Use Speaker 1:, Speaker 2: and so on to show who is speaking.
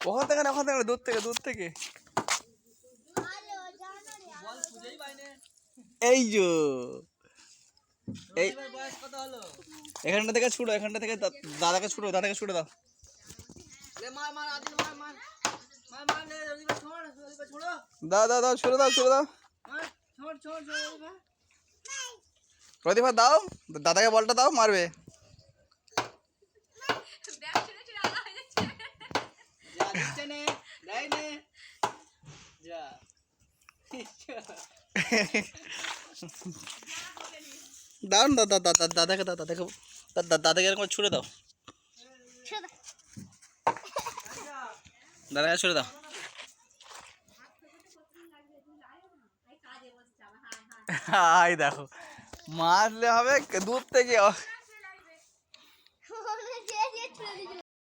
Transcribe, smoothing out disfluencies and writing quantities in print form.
Speaker 1: ওখান থেকে না, ওখান থেকে দূর থেকে, দূর থেকে। এই যো এই এখানটা থেকে ছুড়ো, এখানটা থেকে দাদাকে ছুড়ো, দাদাকে ছুড়ে দাও। দাও দাও দাও, ছুড়ে দাও, ছুড়ে দাও। প্রতিভা দাও, দাদাকে বলটা দাও, মারবে। দাও না, দাদাকে দাও, দাদাকে এরকম ছুড়ে দাও, দাদাকে ছুড়ে দাও। হাই দেখো, মারলে হবে দূর থেকে।